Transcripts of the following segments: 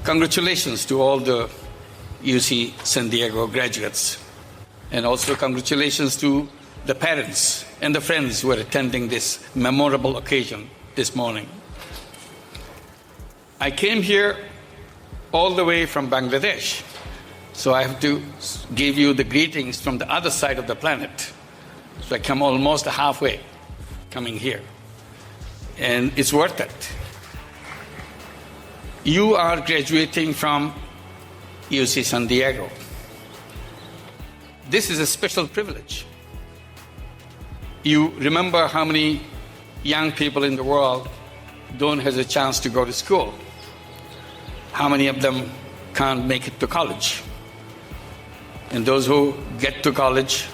Congratulations to all the UC San Diego graduates. And also congratulations to the parents and the friends who are attending this memorable occasion this morning. I came here all the way from Bangladesh, so I have to give you the greetings from the other side of the planet. So I come almost halfway coming here. And it's worth it. You are graduating from UC San Diego. This is a special privilege. You remember how many young people in the world don't have a chance to go to school. How many of them can't make it to college? And those who get to college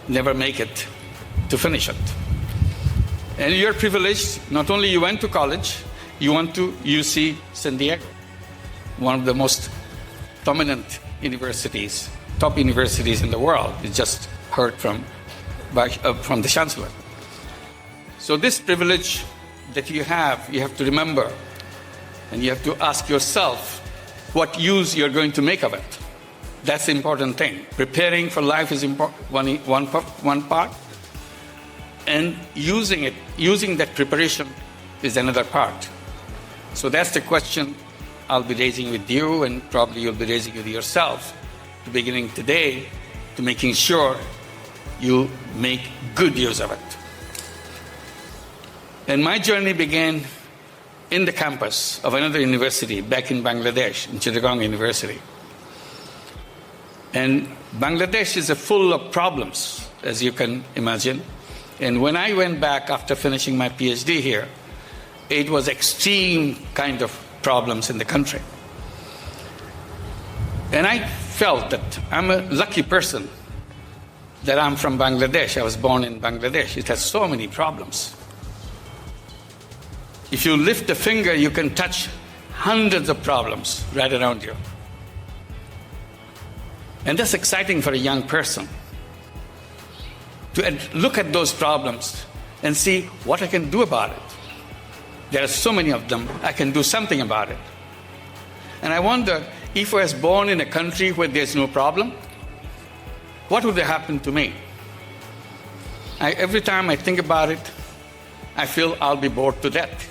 never make it to finish it. And you're privileged. Not only you went to college, you went to UC San Diego, one of the most dominant universities, top universities in the world. You just heard from the Chancellor. So this privilege that you have to remember, and you have to ask yourself what use you're going to make of it. That's the important thing. Preparing for life is one part, and using that preparation is another part. So that's the question I'll be raising with you, and probably you'll be raising with yourself, beginning today, to making sure you make good use of it. And my journey began in the campus of another university back in Bangladesh, in Chittagong University. And Bangladesh is full of problems, as you can imagine. And when I went back after finishing my PhD here, it was extreme kind of problems in the country. And I felt that I'm a lucky person that I'm from Bangladesh. I was born in Bangladesh. It has so many problems. If you lift a finger, you can touch hundreds of problems right around you. And that's exciting for a young person, to look at those problems and see what I can do about it. There are so many of them, I can do something about it. And I wonder, if I was born in a country where there's no problem, what would have happened to me? Every time I think about it, I feel I'll be bored to death.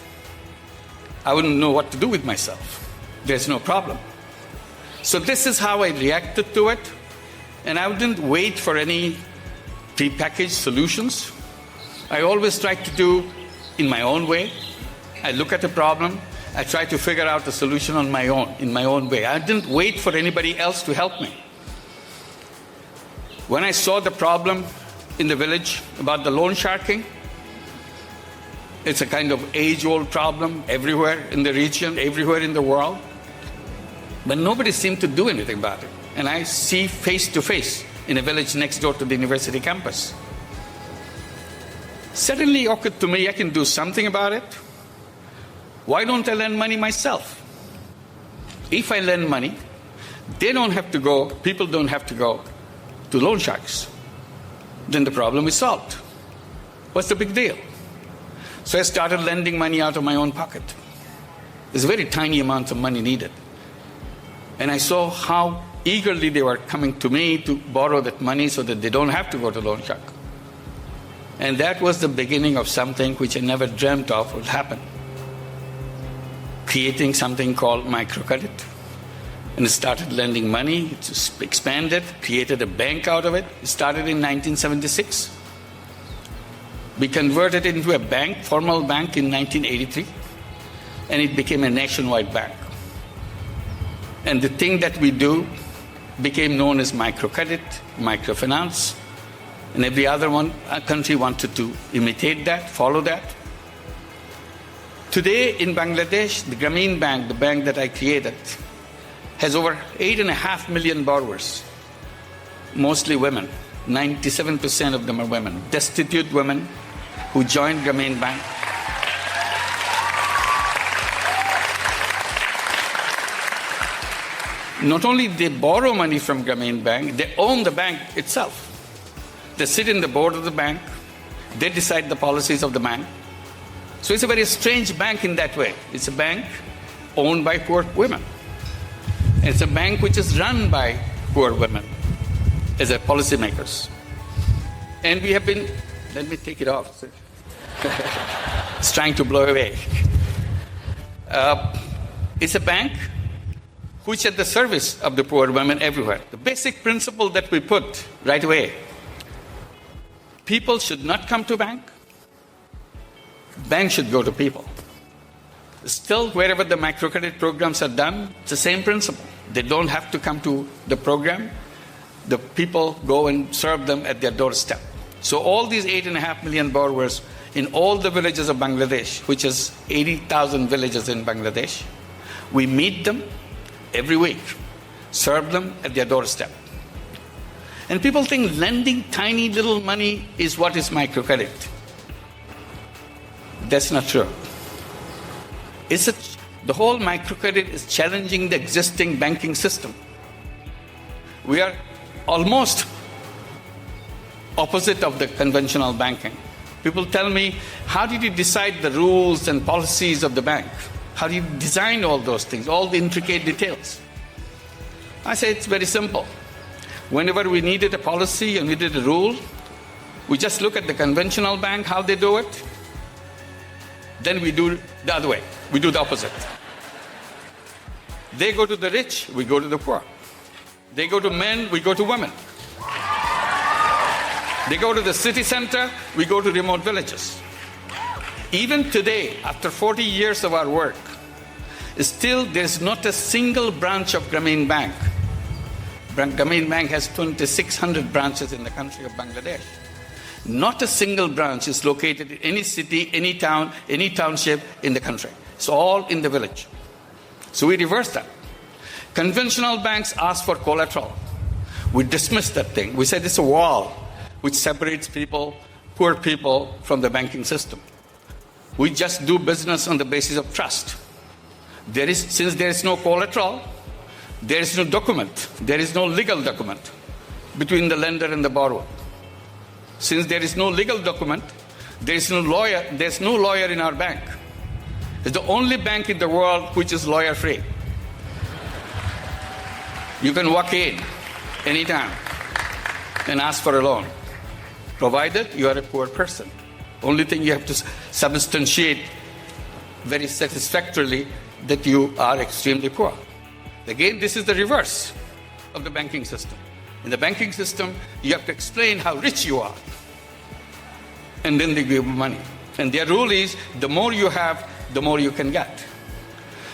I wouldn't know what to do with myself. There's no problem. So this is how I reacted to it, and I didn't wait for any prepackaged solutions. I always tried to do in my own way. I look at a problem, I try to figure out the solution in my own way. I didn't wait for anybody else to help me. When I saw the problem in the village about the loan sharking, it's a kind of age-old problem everywhere in the region, everywhere in the world. But nobody seemed to do anything about it. And I see face to face in a village next door to the university campus. Suddenly occurred to me, I can do something about it. Why don't I lend money myself? If I lend money, people don't have to go to loan sharks. Then the problem is solved. What's the big deal? So I started lending money out of my own pocket. There's a very tiny amount of money needed. And I saw how eagerly they were coming to me to borrow that money so that they don't have to go to loan shark. And that was the beginning of something which I never dreamt of would happen. Creating something called microcredit. And started lending money, it expanded, created a bank out of it. It started in 1976. We converted it into a bank, formal bank, in 1983. And it became a nationwide bank. And the thing that we do became known as microcredit, microfinance. And every other country wanted to imitate that, follow that. Today in Bangladesh, the Grameen Bank, the bank that I created, has over 8.5 million borrowers, mostly women. 97% of them are women, destitute women who joined Grameen Bank. Not only they borrow money from Grameen Bank, they own the bank itself. They sit in the board of the bank, they decide the policies of the bank. So it's a very strange bank in that way. It's a bank owned by poor women. It's a bank which is run by poor women as a policymakers. And we have been, let me take it off. It's trying to blow away. It's a bank which is at the service of the poor women everywhere. The basic principle that we put right away, people should not come to bank. Bank should go to people. Still, wherever the microcredit programs are done, it's the same principle. They don't have to come to the program. The people go and serve them at their doorstep. So all these 8.5 million borrowers in all the villages of Bangladesh, which is 80,000 villages in Bangladesh, we meet them every week, serve them at their doorstep. And people think lending tiny little money is what is microcredit. That's not true. The whole microcredit is challenging the existing banking system. We are almost opposite of the conventional banking. People tell me, how did you decide the rules and policies of the bank? How do you design all those things, all the intricate details? I say it's very simple. Whenever we needed a policy and we needed a rule, we just look at the conventional bank, how they do it. Then we do the other way. We do the opposite. They go to the rich, we go to the poor. They go to men, we go to women. They go to the city center, we go to remote villages. Even today, after 40 years of our work, still there's not a single branch of Grameen Bank. Grameen Bank has 2,600 branches in the country of Bangladesh. Not a single branch is located in any city, any town, any township in the country. It's all in the village. So we reverse that. Conventional banks ask for collateral. We dismiss that thing. We said it's a wall which separates people, poor people, from the banking system. We just do business on the basis of trust. Since there is no collateral, there is no document, there is no legal document between the lender and the borrower. Since there is no legal document, there's no lawyer in our bank. It's the only bank in the world which is lawyer-free. You can walk in anytime and ask for a loan, provided you are a poor person. Only thing you have to substantiate very satisfactorily that you are extremely poor. Again, this is the reverse of the banking system. In the banking system, you have to explain how rich you are. And then they give you money. And their rule is, the more you have, the more you can get.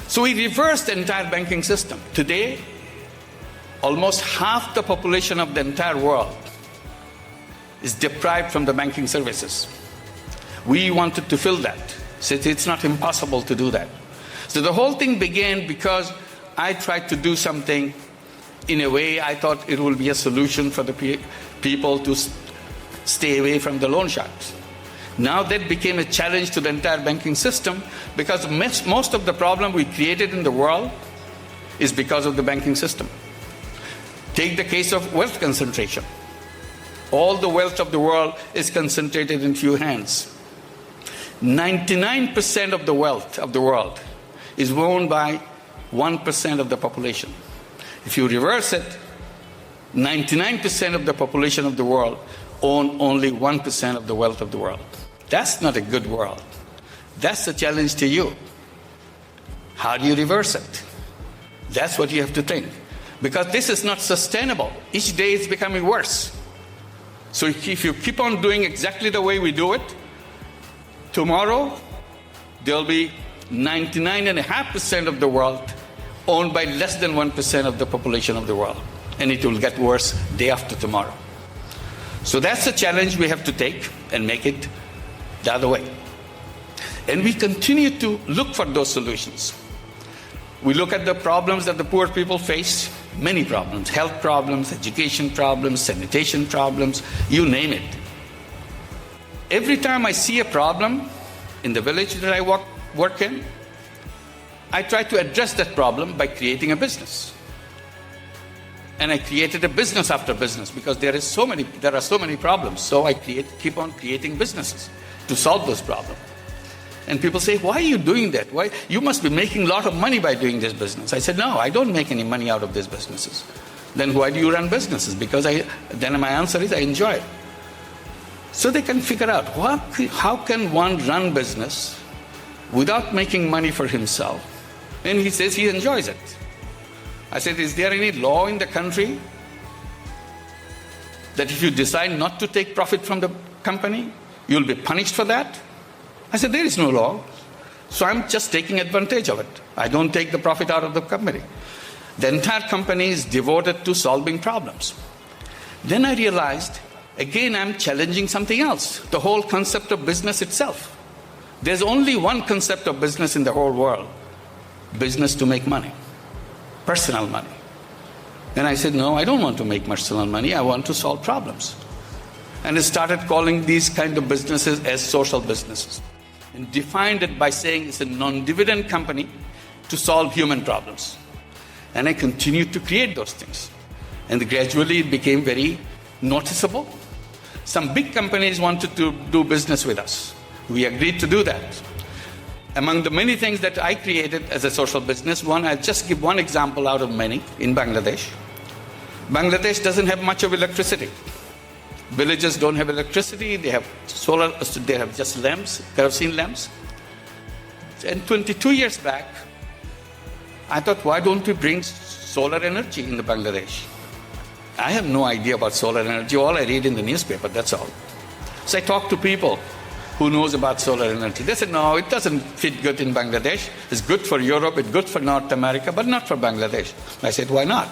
So we reversed the entire banking system. Today, almost half the population of the entire world is deprived from the banking services. We wanted to fill that. So it's not impossible to do that. So the whole thing began because I tried to do something in a way I thought it will be a solution for the people to stay away from the loan sharks. Now that became a challenge to the entire banking system because most of the problem we created in the world is because of the banking system. Take the case of wealth concentration. All the wealth of the world is concentrated in few hands. 99% of the wealth of the world is owned by 1% of the population. If you reverse it, 99% of the population of the world own only 1% of the wealth of the world. That's not a good world. That's the challenge to you. How do you reverse it? That's what you have to think. Because this is not sustainable. Each day it's becoming worse. So if you keep on doing exactly the way we do it, tomorrow there'll be 99.5% of the world owned by less than 1% of the population of the world. And it will get worse day after tomorrow. So that's the challenge we have to take and make it the other way. And we continue to look for those solutions. We look at the problems that the poor people face, many problems, health problems, education problems, sanitation problems, you name it. Every time I see a problem in the village that I work in, I try to address that problem by creating a business. And I created a business after business because there are so many problems. So I keep on creating businesses to solve those problems. And people say, why are you doing that? Why? You must be making a lot of money by doing this business. I said, no, I don't make any money out of these businesses. Then why do you run businesses? Because then my answer is I enjoy it. So they can figure out how can one run business without making money for himself? And he says he enjoys it. I said, is there any law in the country that if you decide not to take profit from the company, you'll be punished for that? I said, there is no law. So I'm just taking advantage of it. I don't take the profit out of the company. The entire company is devoted to solving problems. Then I realized, again, I'm challenging something else, the whole concept of business itself. There's only one concept of business in the whole world, business to make money, personal money. Then I said, no, I don't want to make personal money, I want to solve problems. And I started calling these kind of businesses as social businesses. And defined it by saying it's a non-dividend company to solve human problems. And I continued to create those things. And gradually it became very noticeable. Some big companies wanted to do business with us. We agreed to do that. Among the many things that I created as a social business, I'll just give one example out of many in Bangladesh. Bangladesh doesn't have much of electricity. Villages don't have electricity, they have they have just lamps, kerosene lamps. And 22 years back, I thought, why don't we bring solar energy in the Bangladesh? I have no idea about solar energy, all I read in the newspaper, that's all. So I talked to people who knows about solar energy. They said, no, it doesn't fit good in Bangladesh. It's good for Europe, it's good for North America, but not for Bangladesh. I said, why not?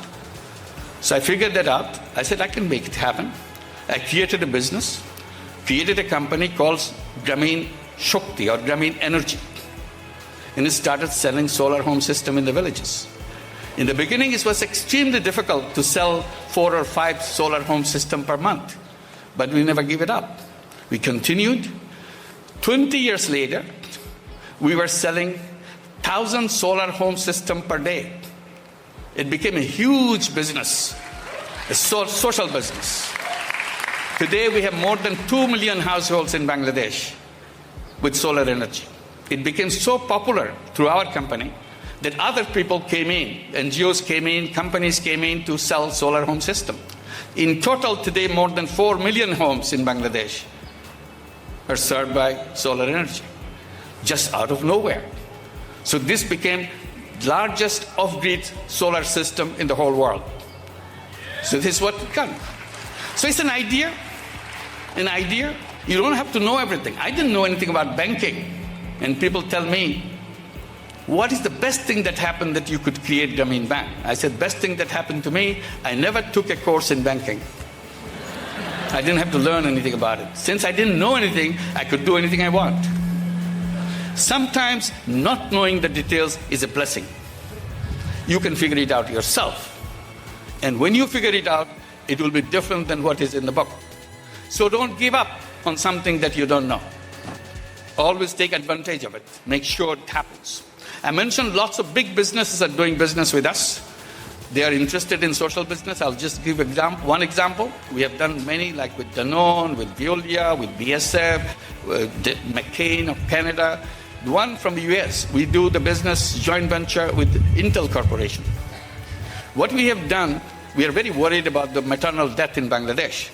So I figured that out. I said, I can make it happen. I created a business, created a company called Grameen Shakti or Grameen Energy. And it started selling solar home system in the villages. In the beginning, it was extremely difficult to sell 4 or 5 solar home system per month. But we never gave it up. We continued. 20 years later, we were selling 1,000 solar home system per day. It became a huge business, a social business. Today, we have more than 2 million households in Bangladesh with solar energy. It became so popular through our company that other people came in, NGOs came in, companies came in to sell solar home system. In total, today, more than 4 million homes in Bangladesh are served by solar energy, just out of nowhere. So this became the largest off-grid solar system in the whole world. So this is what it can. So it's an idea. An idea. You don't have to know everything. I didn't know anything about banking. And people tell me, what is the best thing that happened that you could create Grameen Bank? I said, best thing that happened to me, I never took a course in banking. I didn't have to learn anything about it. Since I didn't know anything, I could do anything I want. Sometimes not knowing the details is a blessing. You can figure it out yourself. And when you figure it out, it will be different than what is in the book. So don't give up on something that you don't know. Always take advantage of it. Make sure it happens. I mentioned lots of big businesses are doing business with us. They are interested in social business. I'll just give one example. We have done many, like with Danone, with Veolia, with BSF, McCain of Canada. The one from the US, we do the business joint venture with Intel Corporation. What we have done, we are very worried about the maternal death in Bangladesh.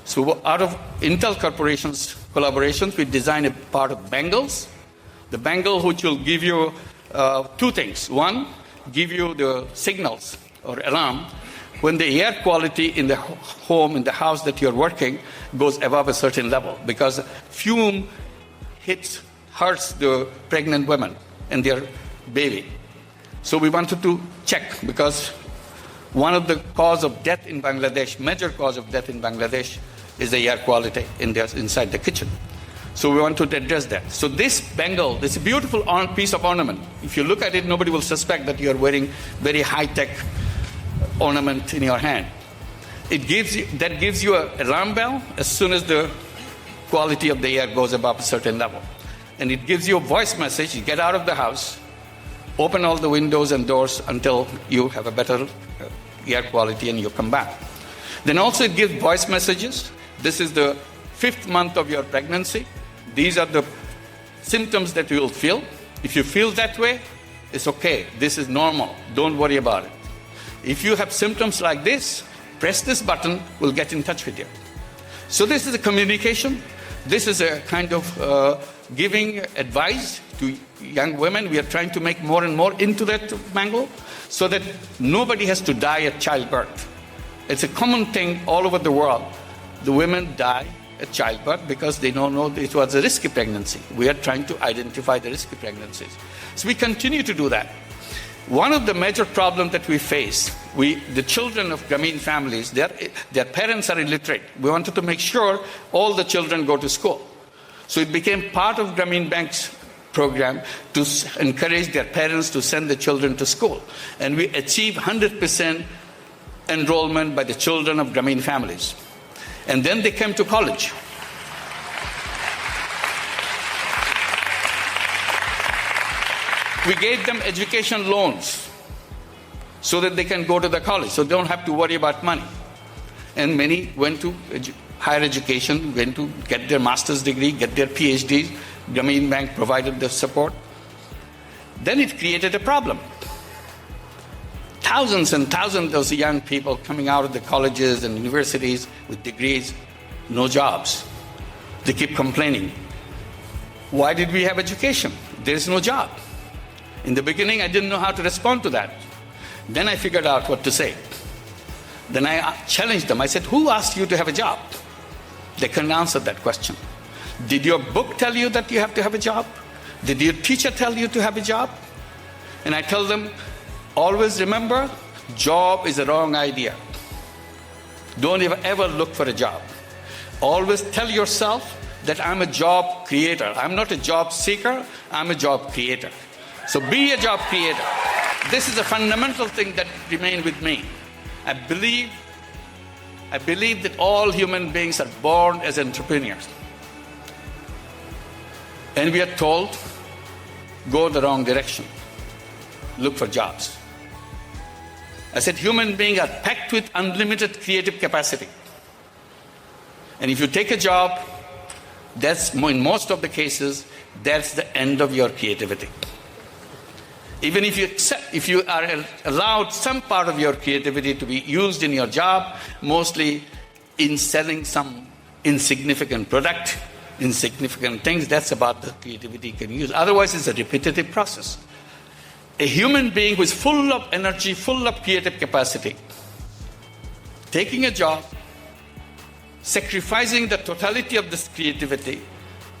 So out of Intel Corporation's collaborations, we designed a part of bangles. The bangle which will give you 2 things. One, give you the signals or alarm when the air quality in the home, in the house that you're working, goes above a certain level, because fume hurts the pregnant women and their baby. So we wanted to check, because one of the cause of death in Bangladesh, major cause of death in Bangladesh, is the air quality inside the kitchen. So we want to address that. So this bangle, this beautiful piece of ornament, if you look at it, nobody will suspect that you're wearing very high-tech ornament in your hand. That gives you an alarm bell as soon as the quality of the air goes above a certain level. And it gives you a voice message. You get out of the house, open all the windows and doors until you have a better air quality, and you come back. Then also it gives voice messages. This is the 5th month of your pregnancy. These are the symptoms that you will feel. If you feel that way, it's okay. This is normal. Don't worry about it. If you have symptoms like this, press this button, we'll get in touch with you. So this is a communication. This is a kind of giving advice to young women. We are trying to make more and more into that angle so that nobody has to die at childbirth. It's a common thing all over the world. The women die at childbirth because they don't know it was a risky pregnancy. We are trying to identify the risky pregnancies. So we continue to do that. One of the major problems that we face, the children of Grameen families, their parents are illiterate. We wanted to make sure all the children go to school. So it became part of Grameen Bank's program to encourage their parents to send the children to school. And we achieved 100% enrollment by the children of Grameen families. And then they came to college. We gave them education loans so that they can go to the college, so they don't have to worry about money. And many went to higher education, went to get their master's degree, get their PhDs. Grameen Bank provided the support. Then it created a problem. Thousands and thousands of those young people coming out of the colleges and universities with degrees, no jobs. They keep complaining. Why did we have education? There's no job. In the beginning, I didn't know how to respond to that. Then I figured out what to say. Then I challenged them. I said, who asked you to have a job? They couldn't answer that question. Did your book tell you that you have to have a job? Did your teacher tell you to have a job? And I tell them, always remember, job is a wrong idea. Don't ever look for a job. Always tell yourself that I'm a job creator. I'm not a job seeker, I'm a job creator. So be a job creator. This is a fundamental thing that remained with me. I believe that all human beings are born as entrepreneurs. And we are told, go the wrong direction. Look for jobs. I said, human beings are packed with unlimited creative capacity. And if you take a job, that's, in most of the cases, that's the end of your creativity. Even if you are allowed some part of your creativity to be used in your job, mostly in selling some insignificant product, insignificant things, that's about the creativity you can use. Otherwise, it's a repetitive process. A human being who is full of energy, full of creative capacity, taking a job, sacrificing the totality of this creativity,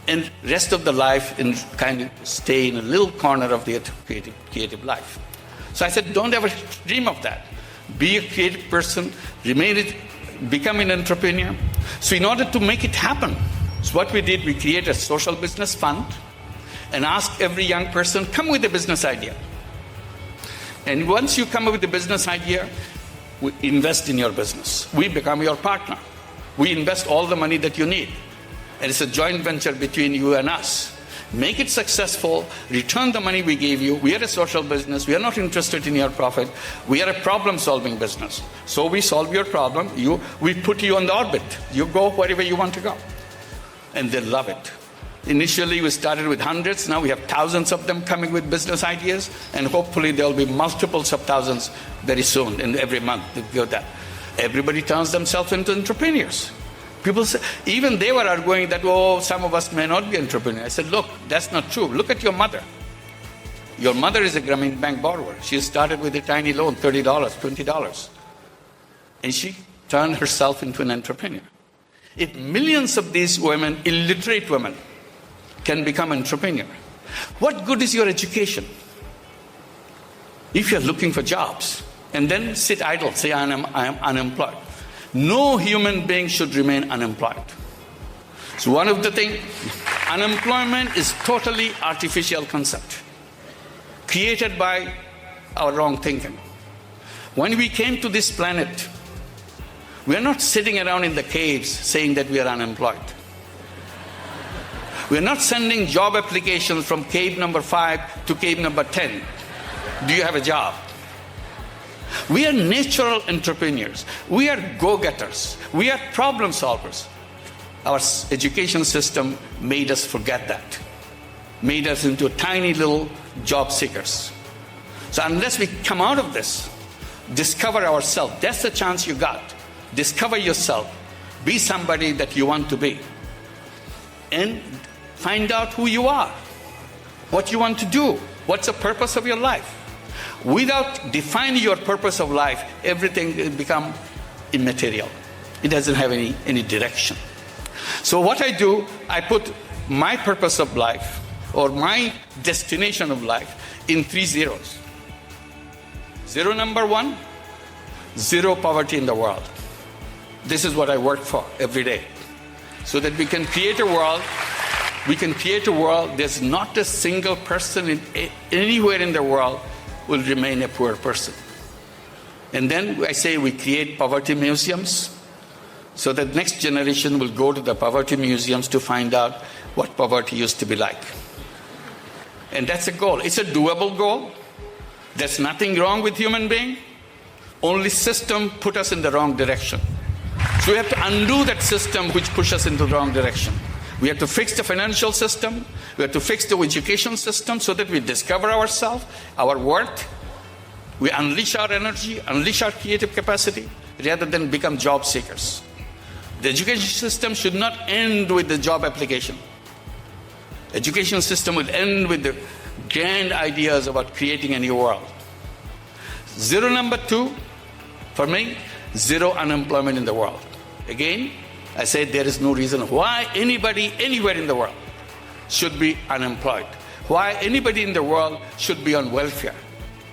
and rest of the life in kind of stay in a little corner of the creative life. So I said, don't ever dream of that. Be a creative person, become an entrepreneur. So in order to make it happen, so what we did, we created a social business fund and asked every young person, come with a business idea. And once you come up with a business idea, we invest in your business. We become your partner. We invest all the money that you need. And it's a joint venture between you and us. Make it successful, return the money we gave you. We are a social business. We are not interested in your profit. We are a problem-solving business. So we solve your problem. We put you on the orbit. You go wherever you want to go. And they love it. Initially, we started with hundreds. Now we have thousands of them coming with business ideas. And hopefully there will be multiples of thousands very soon, and every month. Everybody turns themselves into entrepreneurs. People say, even they were arguing that, oh, some of us may not be entrepreneurs. I said, look, that's not true. Look at your mother. Your mother is a Grameen Bank borrower. She started with a tiny loan, $30, $20. And she turned herself into an entrepreneur. If millions of these women, illiterate women, can become entrepreneurs, what good is your education if you're looking for jobs and then sit idle, say I am unemployed? No human being should remain unemployed. So one of the things, unemployment is totally artificial concept, created by our wrong thinking. When we came to this planet, we are not sitting around in the caves saying that we are unemployed. We are not sending job applications from cave number 5 to cave number 10. Do you have a job? We are natural entrepreneurs. We are go-getters. We are problem solvers. Our education system made us forget that. made us into tiny little job seekers. So unless we come out of this, discover ourselves, that's the chance you got. Discover yourself. Be somebody that you want to be. And find out who you are, what you want to do, what's the purpose of your life. Without defining your purpose of life, everything will become immaterial. It doesn't have any direction. So what I do, I put my purpose of life or my destination of life in 3 zeros. Zero number 1, zero poverty in the world. This is what I work for every day. So that we can create a world, there's not a single person anywhere in the world will remain a poor person. And then I say we create poverty museums so that next generation will go to the poverty museums to find out what poverty used to be like. And that's a goal. It's a doable goal. There's nothing wrong with human being. Only system put us in the wrong direction. So we have to undo that system which pushed us into the wrong direction. We have to fix the financial system. We have to fix the education system so that we discover ourselves, our worth. We unleash our energy, unleash our creative capacity, rather than become job seekers. The education system should not end with the job application. Education system will end with the grand ideas about creating a new world. Zero number 2, for me, zero unemployment in the world. Again, I say there is no reason why anybody anywhere in the world should be unemployed. Why anybody in the world should be on welfare.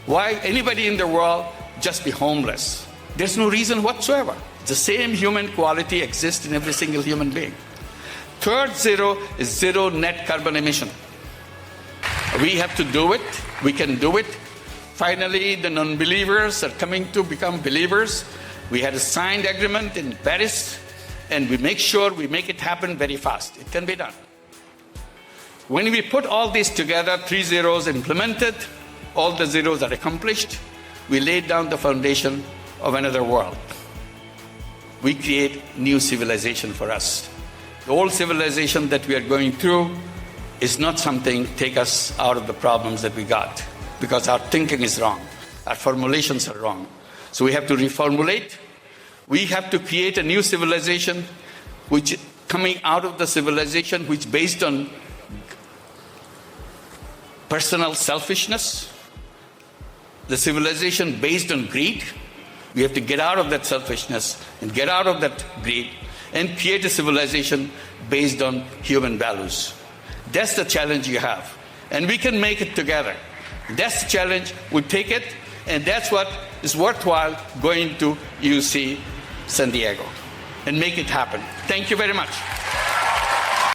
Why anybody in the world just be homeless. There's no reason whatsoever. The same human quality exists in every single human being. Third zero is zero net carbon emission. We have to do it. We can do it. Finally, the non-believers are coming to become believers. We had a signed agreement in Paris, and we make sure we make it happen very fast. It can be done. When we put all these together, 3 zeros implemented, all the zeros are accomplished, we laid down the foundation of another world. We create new civilization for us. The old civilization that we are going through is not something take us out of the problems that we got, because our thinking is wrong. Our formulations are wrong. So we have to reformulate. We have to create a new civilization which coming out of the civilization which based on personal selfishness, the civilization based on greed. We have to get out of that selfishness and get out of that greed and create a civilization based on human values. That's the challenge you have. And we can make it together. That's the challenge. We take it, and that's what is worthwhile going to UC San Diego and make it happen. Thank you very much.